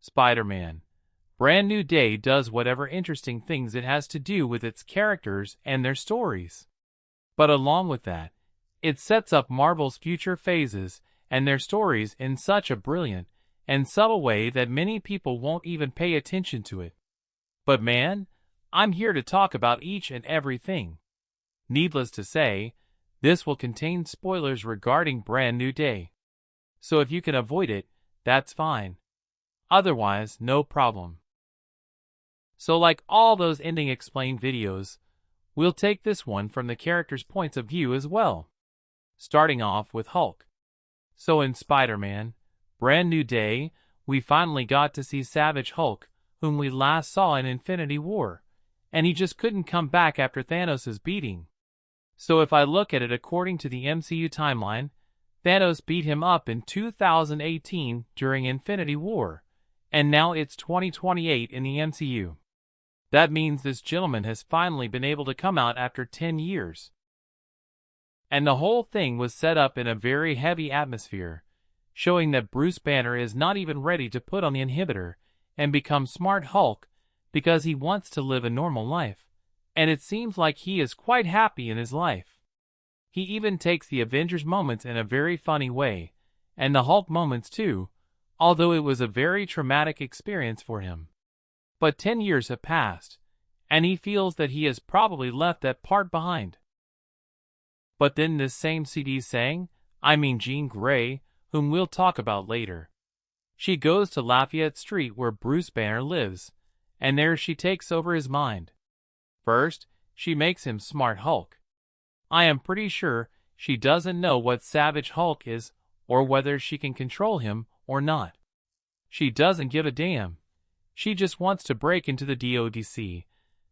Spider-Man. Brand New Day does whatever interesting things it has to do with its characters and their stories. But along with that, it sets up Marvel's future phases and their stories in such a brilliant and subtle way that many people won't even pay attention to it. But man, I'm here to talk about each and everything. Needless to say, this will contain spoilers regarding Brand New Day. So if you can avoid it, that's fine. Otherwise, no problem. So like all those ending explained videos, we'll take this one from the character's points of view as well. Starting off with Hulk. So in Spider-Man, Brand New Day, we finally got to see Savage Hulk, whom we last saw in Infinity War, and he just couldn't come back after Thanos' beating. So if I look at it according to the MCU timeline, Thanos beat him up in 2018 during Infinity War, and now it's 2028 in the MCU. That means this gentleman has finally been able to come out after 10 years. And the whole thing was set up in a very heavy atmosphere, showing that Bruce Banner is not even ready to put on the inhibitor and become Smart Hulk because he wants to live a normal life, and it seems like he is quite happy in his life. He even takes the Avengers moments in a very funny way, and the Hulk moments too, although it was a very traumatic experience for him. But 10 years have passed, and he feels that he has probably left that part behind. But then this same CD sang, Jean Grey, whom we'll talk about later. She goes to Lafayette Street where Bruce Banner lives, and there she takes over his mind. First, she makes him Smart Hulk. I am pretty sure she doesn't know what Savage Hulk is or whether she can control him or not. She doesn't give a damn. She just wants to break into the DODC,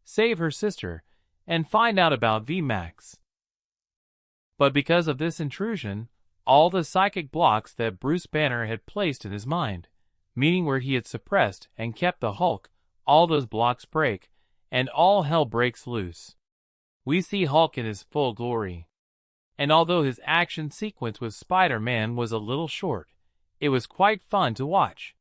save her sister, and find out about VMAX. But because of this intrusion, all the psychic blocks that Bruce Banner had placed in his mind, meaning where he had suppressed and kept the Hulk, all those blocks break, and all hell breaks loose. We see Hulk in his full glory. And although his action sequence with Spider-Man was a little short, it was quite fun to watch.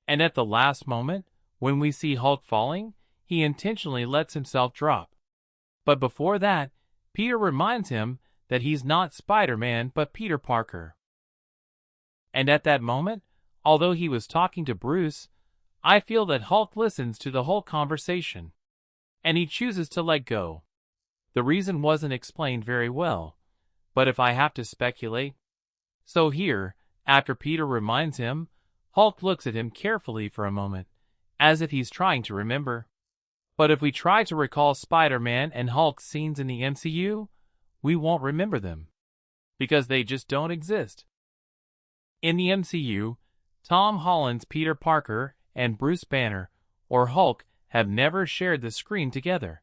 And at the last moment, when we see Hulk falling, he intentionally lets himself drop. But before that, Peter reminds him that he's not Spider-Man but Peter Parker. And at that moment, although he was talking to Bruce, I feel that Hulk listens to the whole conversation, and he chooses to let go. The reason wasn't explained very well, but if I have to speculate. So here, after Peter reminds him, Hulk looks at him carefully for a moment, as if he's trying to remember. But if we try to recall Spider-Man and Hulk scenes in the MCU, we won't remember them, because they just don't exist. In the MCU, Tom Holland's Peter Parker and Bruce Banner, or Hulk, have never shared the screen together.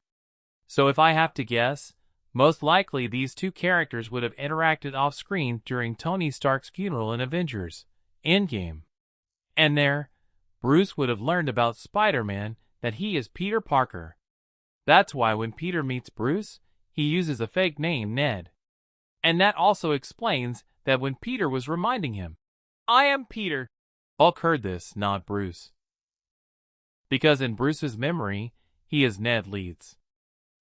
So if I have to guess, most likely these two characters would have interacted off-screen during Tony Stark's funeral in Avengers Endgame. And there, Bruce would have learned about Spider-Man that he is Peter Parker. That's why when Peter meets Bruce, he uses a fake name, Ned. And that also explains that when Peter was reminding him, I am Peter, Hulk heard this, not Bruce. Because in Bruce's memory, he is Ned Leeds.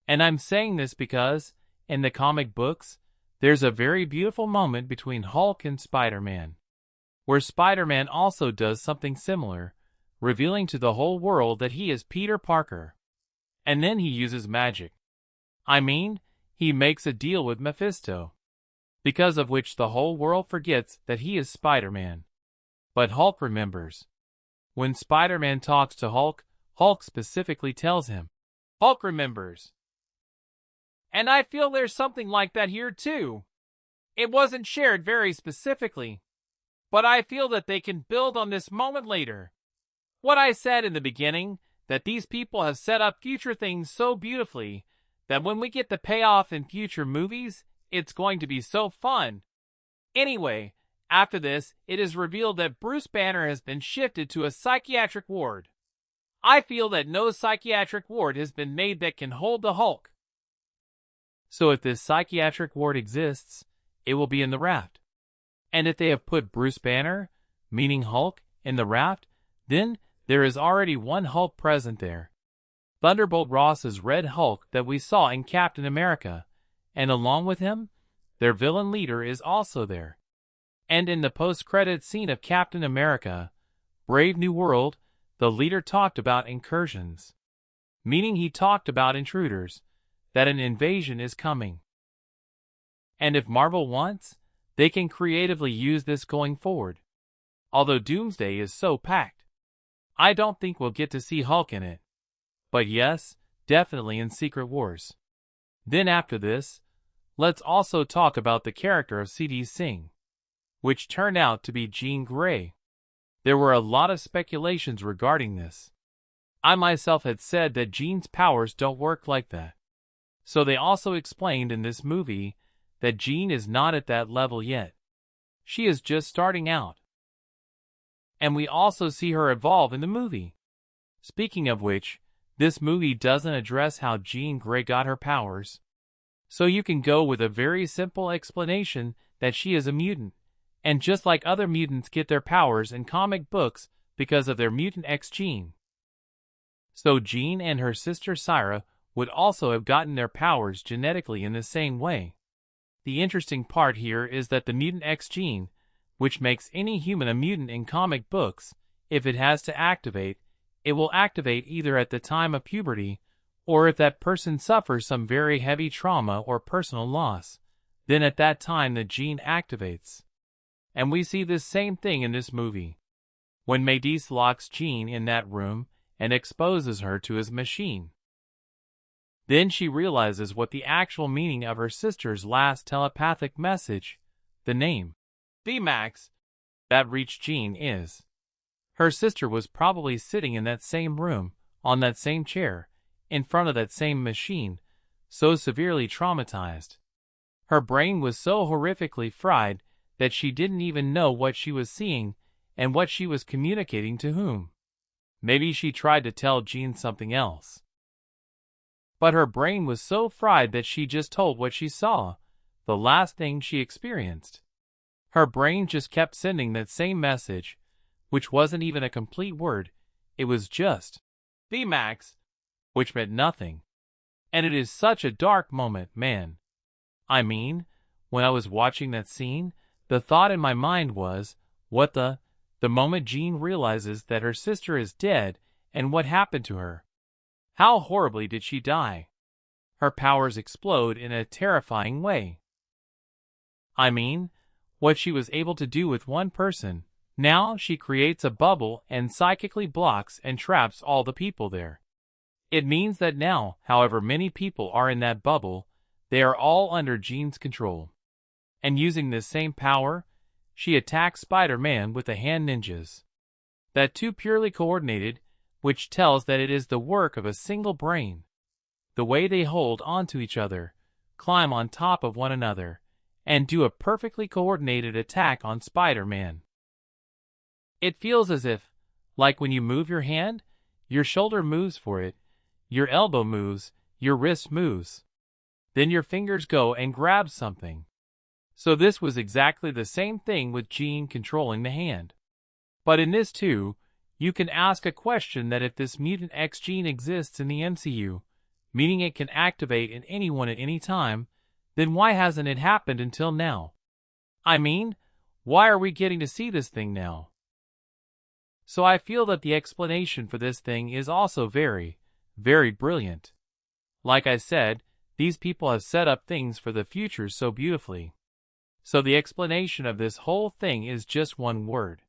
And I'm saying this because, in the comic books, there's a very beautiful moment between Hulk and Spider-Man, where Spider-Man also does something similar, revealing to the whole world that he is Peter Parker. And then he uses magic. He makes a deal with Mephisto, because of which the whole world forgets that he is Spider-Man. But Hulk remembers. When Spider-Man talks to Hulk, Hulk specifically tells him, Hulk remembers. And I feel there's something like that here too. It wasn't shared very specifically, but I feel that they can build on this moment later. What I said in the beginning, that these people have set up future things so beautifully that when we get the payoff in future movies, it's going to be so fun. Anyway, after this, it is revealed that Bruce Banner has been shifted to a psychiatric ward. I feel that no psychiatric ward has been made that can hold the Hulk. So if this psychiatric ward exists, it will be in the raft. And if they have put Bruce Banner, meaning Hulk, in the raft, then there is already one Hulk present there. Thunderbolt Ross's Red Hulk that we saw in Captain America, and along with him, their villain leader is also there. And in the post-credits scene of Captain America, Brave New World, the leader talked about incursions. Meaning he talked about intruders, that an invasion is coming. And if Marvel wants, they can creatively use this going forward. Although Doomsday is so packed, I don't think we'll get to see Hulk in it. But yes, definitely in Secret Wars. Then after this, let's also talk about the character of C.D. Singh, which turned out to be Jean Grey. There were a lot of speculations regarding this. I myself had said that Jean's powers don't work like that. So they also explained in this movie that Jean is not at that level yet. She is just starting out. And we also see her evolve in the movie. Speaking of which, this movie doesn't address how Jean Grey got her powers. So you can go with a very simple explanation that she is a mutant, and just like other mutants get their powers in comic books because of their mutant X gene. So Jean and her sister Syra would also have gotten their powers genetically in the same way. The interesting part here is that the mutant X gene, which makes any human a mutant in comic books, if it has to activate, it will activate either at the time of puberty, or if that person suffers some very heavy trauma or personal loss, then at that time the gene activates. And we see this same thing in this movie. When Maedis locks Jean in that room and exposes her to his machine. Then she realizes what the actual meaning of her sister's last telepathic message, the name, VMAX, that reached Jean is. Her sister was probably sitting in that same room, on that same chair, in front of that same machine, so severely traumatized. Her brain was so horrifically fried that she didn't even know what she was seeing and what she was communicating to whom. Maybe she tried to tell Jean something else. But her brain was so fried that she just told what she saw, the last thing she experienced. Her brain just kept sending that same message, which wasn't even a complete word, it was just VMAX, which meant nothing. And it is such a dark moment, man. I mean, when I was watching that scene, the thought in my mind was, what the moment Jean realizes that her sister is dead and what happened to her. How horribly did she die? Her powers explode in a terrifying way. I mean, what she was able to do with one person, now she creates a bubble and psychically blocks and traps all the people there. It means that now, however many people are in that bubble, they are all under Jean's control. And using this same power, she attacks Spider-Man with the hand ninjas. That too purely coordinated, which tells that it is the work of a single brain. The way they hold onto each other, climb on top of one another, and do a perfectly coordinated attack on Spider-Man. It feels as if, like when you move your hand, your shoulder moves for it, your elbow moves, your wrist moves. Then your fingers go and grab something. So this was exactly the same thing with Jean controlling the hand. But in this too, you can ask a question that if this mutant X gene exists in the MCU, meaning it can activate in anyone at any time, then why hasn't it happened until now? I mean, why are we getting to see this thing now? So I feel that the explanation for this thing is also very, very brilliant. Like I said, these people have set up things for the future so beautifully. So the explanation of this whole thing is just one word.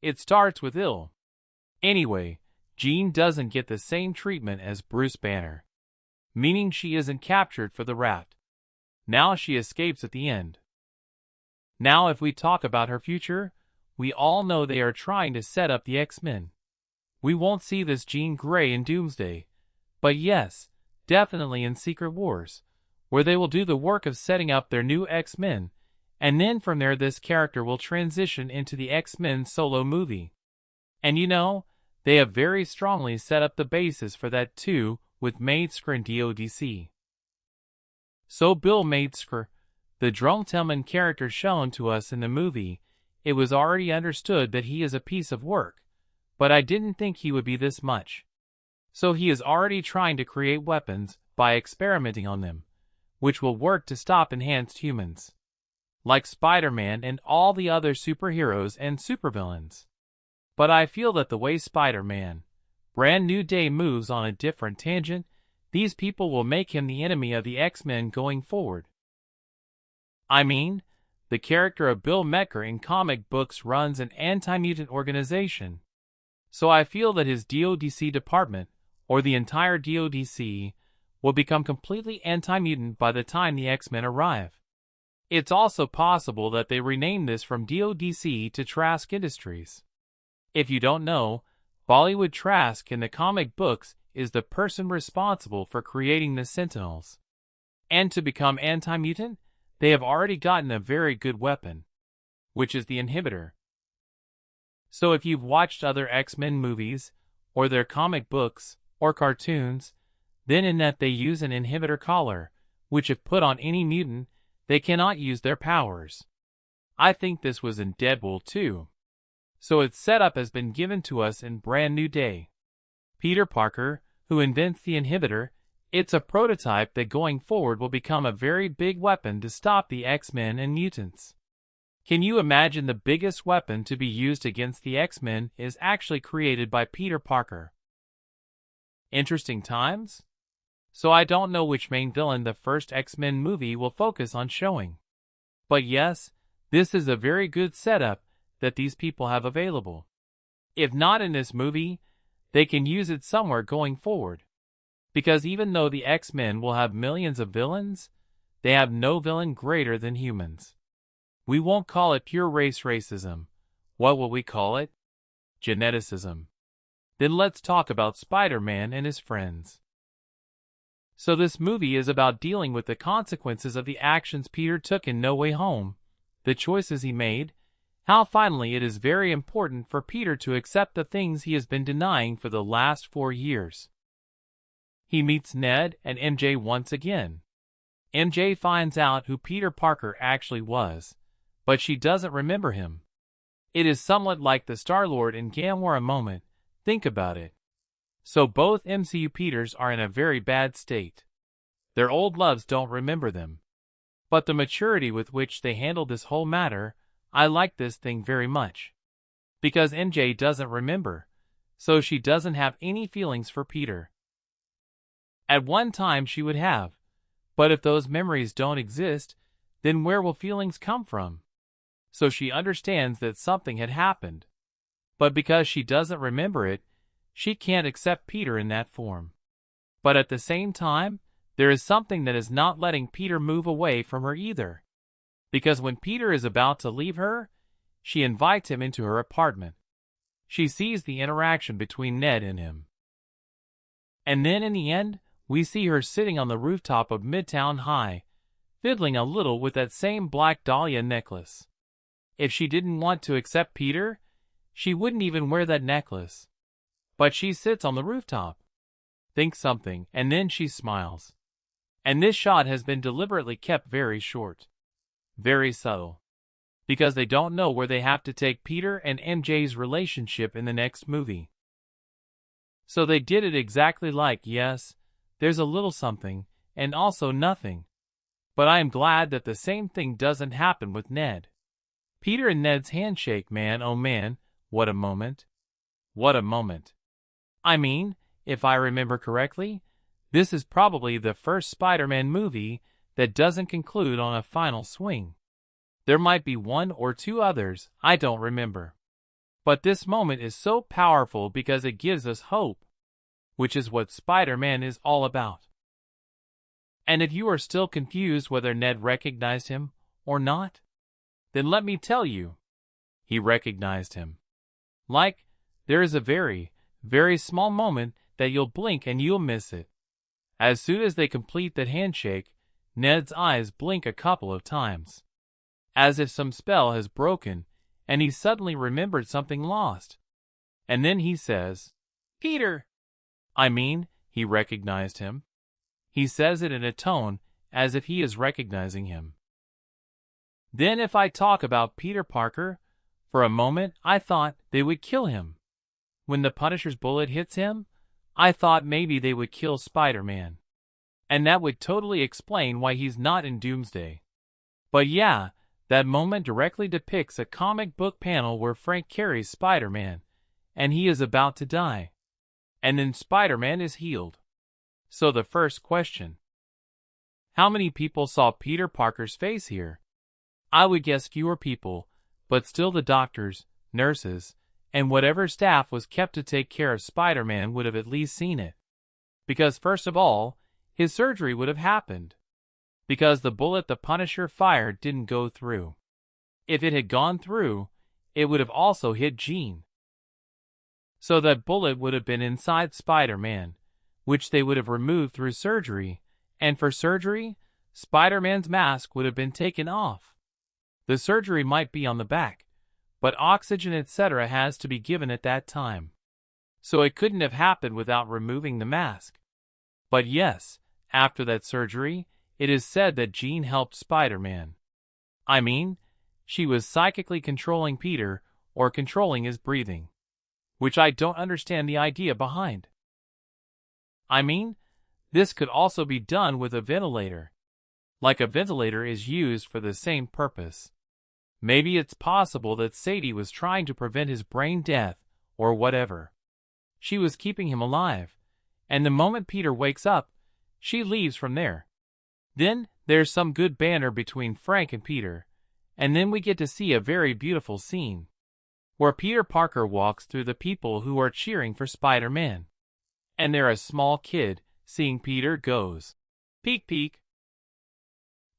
It starts with ill. Anyway, Jean doesn't get the same treatment as Bruce Banner, meaning she isn't captured for the raft. Now she escapes at the end. Now if we talk about her future, we all know they are trying to set up the X-Men. We won't see this Jean Grey in Doomsday, but yes, definitely in Secret Wars, where they will do the work of setting up their new X-Men, and then from there this character will transition into the X-Men solo movie. And you know, they have very strongly set up the basis for that too with Maedsker and DODC. So Bill Maedsker, the Drumtelman character shown to us in the movie, it was already understood that he is a piece of work, but I didn't think he would be this much. So he is already trying to create weapons by experimenting on them, which will work to stop enhanced humans, like Spider-Man and all the other superheroes and supervillains. But I feel that the way Spider-Man, Brand New Day moves on a different tangent, these people will make him the enemy of the X-Men going forward. I mean, the character of Bill Mecker in comic books runs an anti-mutant organization. So I feel that his DODC department, or the entire DODC, will become completely anti-mutant by the time the X-Men arrive. It's also possible that they rename this from DODC to Trask Industries. If you don't know, Bollywood Trask in the comic books is the person responsible for creating the Sentinels. And to become anti-mutant, they have already gotten a very good weapon, which is the inhibitor. So if you've watched other X-Men movies, or their comic books, or cartoons, then in that they use an inhibitor collar, which if put on any mutant, they cannot use their powers. I think this was in Deadpool too. So its setup has been given to us in Brand New Day. Peter Parker, who invents the inhibitor, it's a prototype that going forward will become a very big weapon to stop the X-Men and mutants. Can you imagine the biggest weapon to be used against the X-Men is actually created by Peter Parker? Interesting times? So I don't know which main villain the first X-Men movie will focus on showing. But yes, this is a very good setup that these people have available. If not in this movie, they can use it somewhere going forward. Because even though the X-Men will have millions of villains, they have no villain greater than humans. We won't call it pure race racism. What will we call it? Geneticism. Then let's talk about Spider-Man and his friends. So this movie is about dealing with the consequences of the actions Peter took in No Way Home, the choices he made, how finally it is very important for Peter to accept the things he has been denying for the last 4 years. He meets Ned and MJ once again. MJ finds out who Peter Parker actually was, but she doesn't remember him. It is somewhat like the Star-Lord and Gamora moment. Think about it. So both MCU Peters are in a very bad state. Their old loves don't remember them. But the maturity with which they handle this whole matter, I like this thing very much. Because MJ doesn't remember, so she doesn't have any feelings for Peter. At one time she would have, but if those memories don't exist, then where will feelings come from? So she understands that something had happened. But because she doesn't remember it, she can't accept Peter in that form. But at the same time, there is something that is not letting Peter move away from her either. Because when Peter is about to leave her, she invites him into her apartment. She sees the interaction between Ned and him. And then in the end, we see her sitting on the rooftop of Midtown High, fiddling a little with that same black dahlia necklace. If she didn't want to accept Peter, she wouldn't even wear that necklace. But she sits on the rooftop, thinks something, and then she smiles. And this shot has been deliberately kept very short, very subtle, because they don't know where they have to take Peter and MJ's relationship in the next movie. So they did it exactly like, yes, there's a little something, and also nothing. But I am glad that the same thing doesn't happen with Ned. Peter and Ned's handshake, man, oh man, what a moment. What a moment. I mean, if I remember correctly, this is probably the first Spider-Man movie that doesn't conclude on a final swing. There might be 1 or 2 others, I don't remember. But this moment is so powerful because it gives us hope, which is what Spider-Man is all about. And if you are still confused whether Ned recognized him or not, then let me tell you, he recognized him. Like, there is a very, very small moment that you'll blink and you'll miss it. As soon as they complete that handshake, Ned's eyes blink a couple of times, as if some spell has broken and he suddenly remembered something lost. And then he says, "Peter!" I mean, he recognized him. He says it in a tone as if he is recognizing him. Then if I talk about Peter Parker, for a moment I thought they would kill him. when the Punisher's bullet hits him, I thought maybe they would kill Spider-Man. And that would totally explain why he's not in Doomsday. But yeah, that moment directly depicts a comic book panel where Frank carries Spider-Man, and he is about to die. And then Spider-Man is healed. So the first question: how many people saw Peter Parker's face here? I would guess fewer people, but still the doctors, nurses, and whatever staff was kept to take care of Spider-Man would have at least seen it. Because first of all, his surgery would have happened. Because the bullet the Punisher fired didn't go through. If it had gone through, it would have also hit Jean. So that bullet would have been inside Spider-Man, which they would have removed through surgery, and for surgery, Spider-Man's mask would have been taken off. The surgery might be on the back, but oxygen etc. has to be given at that time. So it couldn't have happened without removing the mask. But yes, after that surgery, it is said that Jean helped Spider-Man. I mean, she was psychically controlling Peter, or controlling his breathing. Which I don't understand the idea behind. I mean, this could also be done with a ventilator. Like a ventilator is used for the same purpose. Maybe it's possible that Sadie was trying to prevent his brain death, or whatever. She was keeping him alive, and the moment Peter wakes up, she leaves from there. Then, there's some good banter between Frank and Peter, and then we get to see a very beautiful scene, where Peter Parker walks through the people who are cheering for Spider-Man. And there a small kid, seeing Peter, goes, "Peek, peek."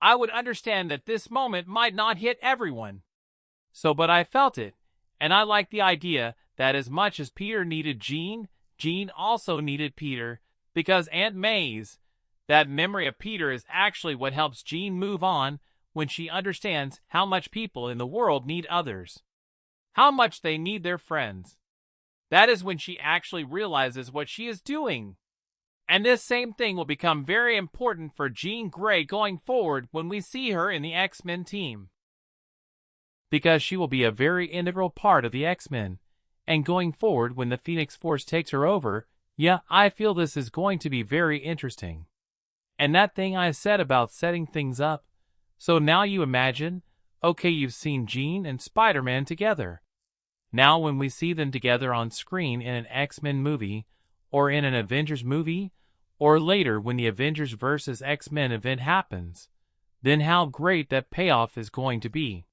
I would understand that this moment might not hit everyone. But I felt it, and I like the idea that as much as Peter needed Jean, Jean also needed Peter, because Aunt May's, that memory of Peter is actually what helps Jean move on when she understands how much people in the world need others. How much they need their friends. That is when she actually realizes what she is doing. And this same thing will become very important for Jean Grey going forward when we see her in the X-Men team. Because she will be a very integral part of the X-Men, and going forward when the Phoenix Force takes her over, yeah, I feel this is going to be very interesting. And that thing I said about setting things up, so now you imagine, okay, you've seen Jean and Spider-Man together. Now when we see them together on screen in an X-Men movie, or in an Avengers movie, or later when the Avengers vs. X-Men event happens, then how great that payoff is going to be.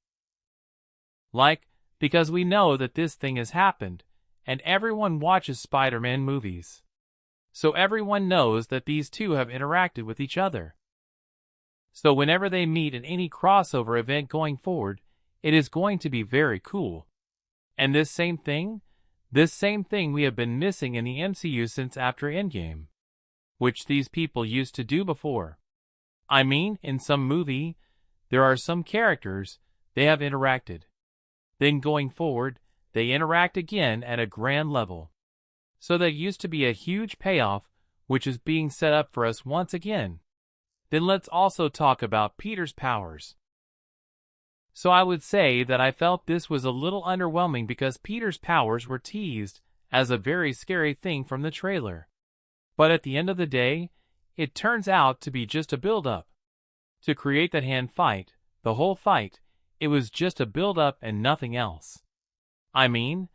Because we know that this thing has happened, and everyone watches Spider-Man movies. So everyone knows that these two have interacted with each other. So whenever they meet in any crossover event going forward, it is going to be very cool. And this same thing we have been missing in the MCU since after Endgame, which these people used to do before. I mean, in some movie, there are some characters, they have interacted. Then going forward, they interact again at a grand level. So that used to be a huge payoff, which is being set up for us once again. Then let's also talk about Peter's powers. So I would say that I felt this was a little underwhelming because Peter's powers were teased as a very scary thing from the trailer. But at the end of the day, it turns out to be just a build-up. To create that hand fight, the whole fight, it was just a build-up and nothing else. I mean,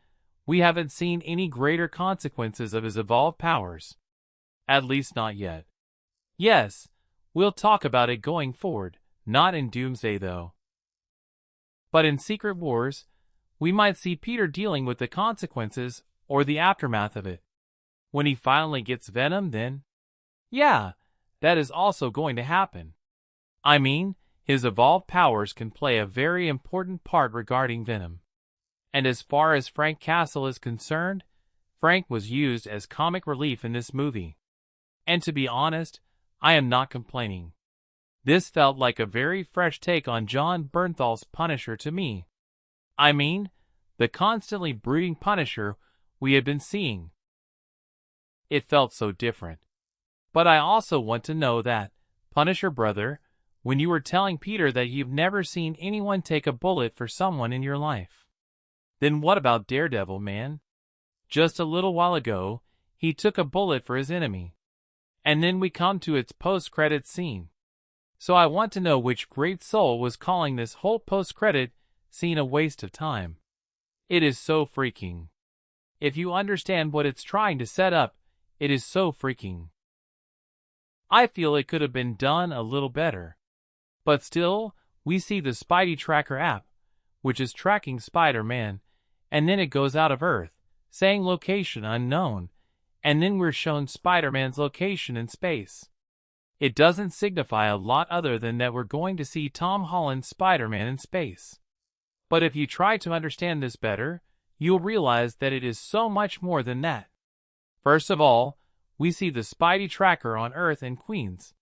we haven't seen any greater consequences of his evolved powers. At least not yet. Yes, we'll talk about it going forward, not in Doomsday though. But in Secret Wars, we might see Peter dealing with the consequences or the aftermath of it. When he finally gets Venom, then, yeah, that is also going to happen. I mean, his evolved powers can play a very important part regarding Venom. And as far as Frank Castle is concerned, Frank was used as comic relief in this movie. And to be honest, I am not complaining. This felt like a very fresh take on John Bernthal's Punisher to me. I mean, the constantly brooding Punisher we had been seeing. It felt so different. But I also want to know that, Punisher brother, when you were telling Peter that you've never seen anyone take a bullet for someone in your life. Then what about Daredevil, man? Just a little while ago, he took a bullet for his enemy. And then we come to its post-credit scene. So I want to know which great soul was calling this whole post-credit scene a waste of time. It is so freaking. If you understand what it's trying to set up, it is so freaking. I feel it could have been done a little better. But still, we see the Spidey Tracker app, which is tracking Spider-Man, and then it goes out of Earth, saying location unknown, and then we're shown Spider-Man's location in space. It doesn't signify a lot other than that we're going to see Tom Holland's Spider-Man in space. But if you try to understand this better, you'll realize that it is so much more than that. First of all, we see the Spidey Tracker on Earth in Queens.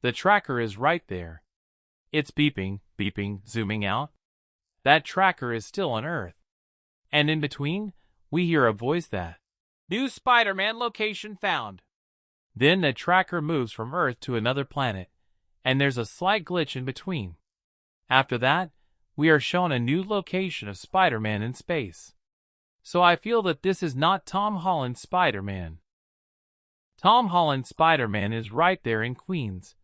The tracker is right there. It's beeping, zooming out. That tracker is still on Earth. And in between, we hear a voice that, "New Spider-Man location found." Then the tracker moves from Earth to another planet, and there's a slight glitch in between. After that, we are shown a new location of Spider-Man in space. So I feel that this is not Tom Holland's Spider-Man. Tom Holland's Spider-Man is right there in Queens,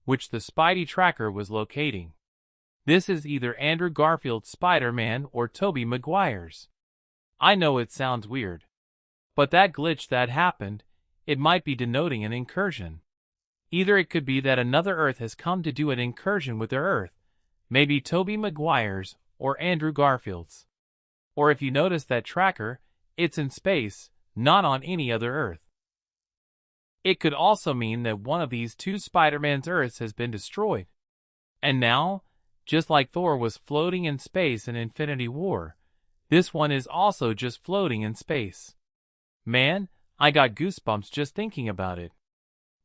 which the Spidey Tracker was locating. This is either Andrew Garfield's Spider-Man or Tobey Maguire's. I know it sounds weird, but that glitch that happened, it might be denoting an incursion. Either it could be that another Earth has come to do an incursion with their Earth, maybe Tobey Maguire's or Andrew Garfield's. Or if you notice that tracker, it's in space, not on any other Earth. It could also mean that one of these two Spider-Man's Earths has been destroyed. And now, just like Thor was floating in space in Infinity War, this one is also just floating in space. Man, I got goosebumps just thinking about it.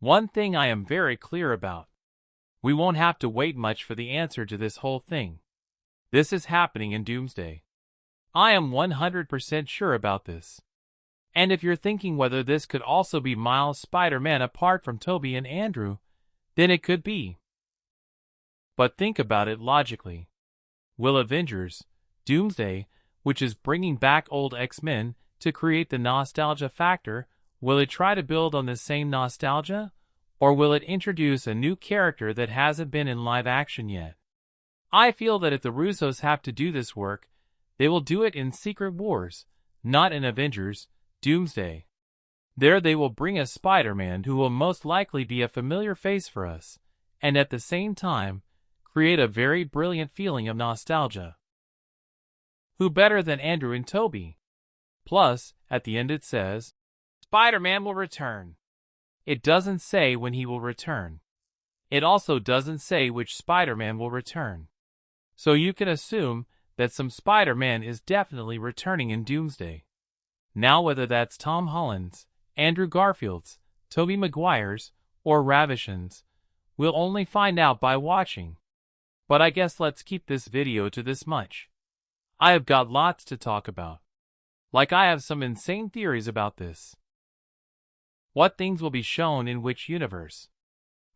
One thing I am very clear about. We won't have to wait much for the answer to this whole thing. This is happening in Doomsday. I am 100% sure about this. And if you're thinking whether this could also be Miles' Spider-Man apart from Tobey and Andrew, then it could be. But think about it logically. Will Avengers, Doomsday, which is bringing back old X-Men to create the nostalgia factor, will it try to build on the same nostalgia? Or will it introduce a new character that hasn't been in live action yet? I feel that if the Russos have to do this work, they will do it in Secret Wars, not in Avengers, Doomsday. There they will bring a Spider-Man who will most likely be a familiar face for us, and at the same time, create a very brilliant feeling of nostalgia. Who better than Andrew and Tobey? Plus, at the end it says, Spider-Man will return. It doesn't say when he will return. It also doesn't say which Spider-Man will return. So you can assume that some Spider-Man is definitely returning in Doomsday. Now whether that's Tom Holland's, Andrew Garfield's, Tobey Maguire's, or Ravish's, we'll only find out by watching. But I guess let's keep this video to this much. I have got lots to talk about. Like I have some insane theories about this. What things will be shown in which universe?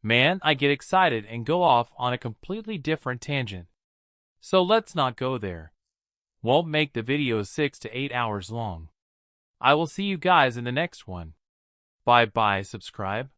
Man, I get excited and go off on a completely different tangent. So let's not go there. Won't make the video 6 to 8 hours long. I will see you guys in the next one. Bye bye, subscribe.